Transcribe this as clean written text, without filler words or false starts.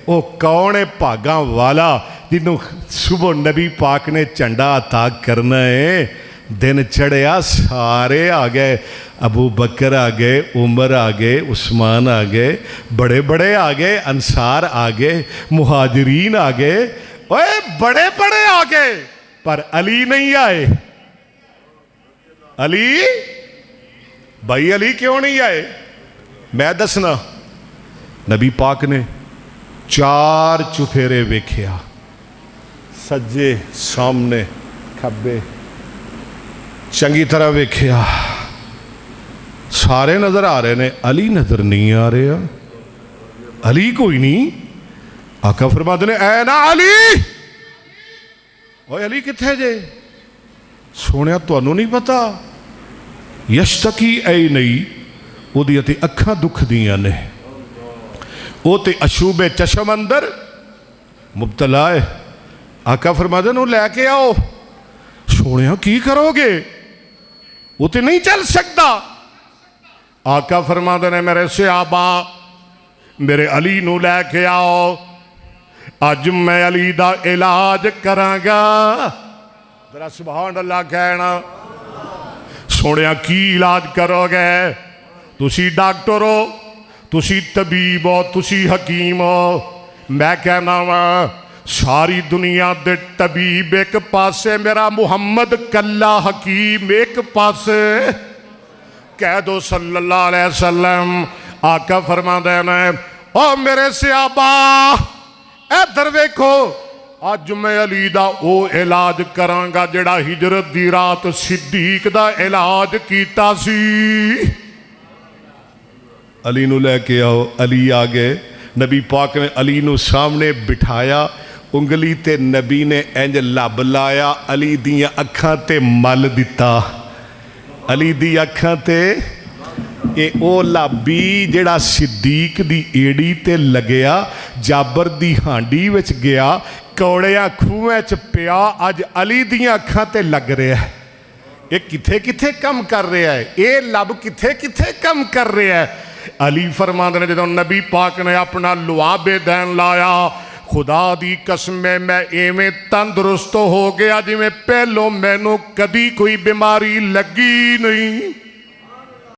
वो कौन है भागा वाला जिन्हों सुबह नबी पाक ने झंडा अता करना है। दिन चढ़िया सारे आ गए, अबू बकर आ गए, उमर आ गए, उस्मान आ गए, बड़े बड़े आ गए, अंसार आ गए, मुहाजिरीन आ गए, ओए बड़े बड़े आ गए, पर अली नहीं आए। अली भाई अली क्यों नहीं आए? मैं दसना, नबी पाक ने 4 चुफेरे वेख्या, सज्जे सामने खब्बे, चंगी तरह वेख्या, सारे नजर आ रहे ने, अली नजर नहीं आ रहा। अली कोई नहीं। आका फरमाते ने ऐ ना अली, ओए अली किथे जे? सोनिया तुहानू नहीं पता, यशतकी ऐ नहीं, ओदियां ते अखां दुखदियां ने, वो ते अशूबे चशम अंदर मुबतला है। आका फरमाते ने लैके आओ। सोनिया की करोगे? वो तो नहीं चल सकता। आका फरमाते ने मेरे सहाबा मेरे अली नू लैके आओ, अज मैं अली दा इलाज करांगा। जरा सुभान अल्लाह कहना। सोनिया की इलाज करोगे? तुसी डॉक्टर हो, तुसी तबीब हो, तुसी हकीम हो, मैं कहना वा सारी दुनिया दे तबीब एक पासे, मेरा मुहम्मद कल्ला हकीम एक पासे। कह दो सल्लल्लाहु अलैहि वसल्लम। आका फरमाते हैं ओ मेरे सहाबा इधर वेखो, अज मैं अली दा ओ इलाज करांगा जिहड़ा हिजरत दी रात सिद्दीक दा इलाज कीता सी। अली नू लैके आओ। अली आ गए। नबी पाक ने अली नू सामने बिठाया, उंगली ते नबी ने इंज लब लाया, अली दियां अखां ते मल दिता। अली दी अखां ते ये ओ लाबी जिहड़ा सिद्दीक दी एड़ी ते लगया, जाबर दी हांडी विच गया, कौड़िया खूह च पिया, अज अली दियां अखां ते लग रहा है। ये किथे किथे कम कर रहा है, ये लब किथे किथे कम कर रहा है। अली फरमाते ने जो नबी पाक ने अपना लुआबे दैन लाया, खुदा दी कसम मैं इवें तंदुरुस्त हो गया जिवें पहलों मैनू कदी कोई बीमारी लगी नहीं।